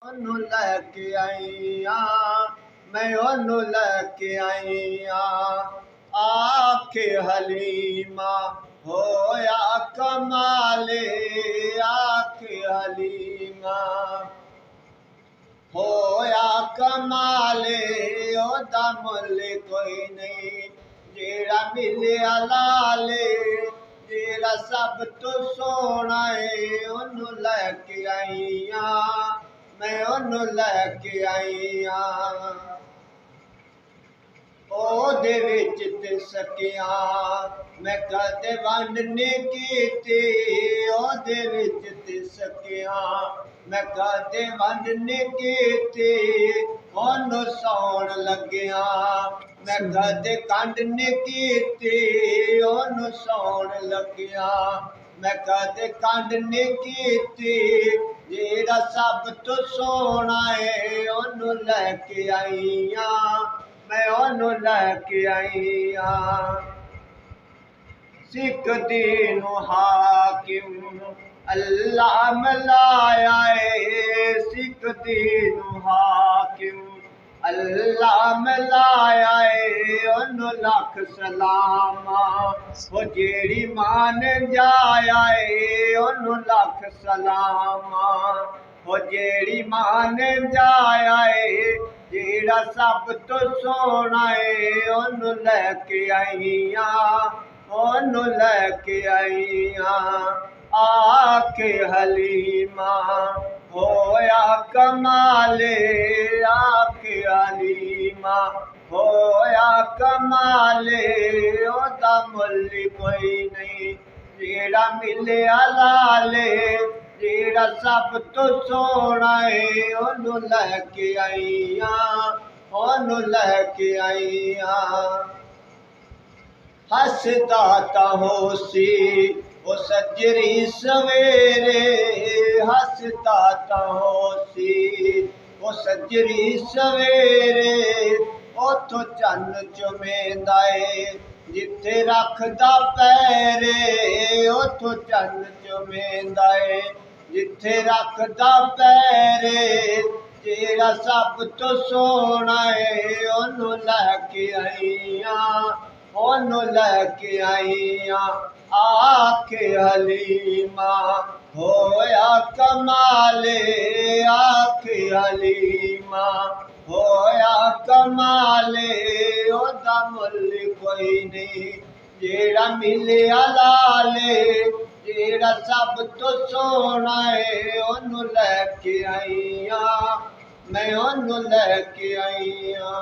ਉਹਨੂੰ ਲੈ ਕੇ ਆਈਆਂ ਮੈਂ ਉਹਨੂੰ ਲੈ ਕੇ ਆਈਆਂ ਆਖੇ ਹਲੀਮਾ ਹੋਇਆ ਕਮਾਲੇ आखे हलीमा होया कमाले ओदा मुल कोई नहीं जेड़ा मिलिया लाले जेड़ा सब तो सोना है ओनू लैके आईया मैं ओनू लैके आईया ओदे विच ते सकिया मैं कदे वंड नहीं कीती ओदे विच ते सकिया मैं कदे वंड नहीं कीती ओनू सौण लग्या मैं कदे कंड नहीं कीती ओनू सौण लग्या मैं कदे कंड नहीं कीती जेड़ा सब तो सोना है ओनू लैके आईया मैं ओनू लैके आईया सिख दीन हाकिम अल्लाह मिलाया है सिख दीन हाकिम अल्लाह मिलाया है ओनू लख सलामा वो जेड़ी मान जाया है ओनू लख सलामा वो जेड़ी मान जाया है जेड़ा सब तो सोना है ओनू लैके आईया ओनू लैके आईया आखे हलीमा होया कमाले आखे हलीमा होया कमाले ओदा मुल कोई नहीं जेड़ा मिलिया लाले जेड़ा सब तो सोना है ओनू लैके आईया ओनू लैके आईया हसदा ता होसी ओ सजरी सवेरे हसदा ता होसी ओ सजरी सवेरे ओथों चन चुमेंदा है जिथे रखदा पैरे ओथों चन चुमेंदा है जिथे रखदा पैरे जेड़ा सब तो सोना है ओनू लैके आईया ओनू लैके आईया आखे हलीमा होया कमाले आखे हलीमा होया कमाले ओदा मुल कोई नहीं जेड़ा मिलिया लाले जेड़ा सब तो सोना है ओनू लैके आईया मैं ओनू लैके आईया।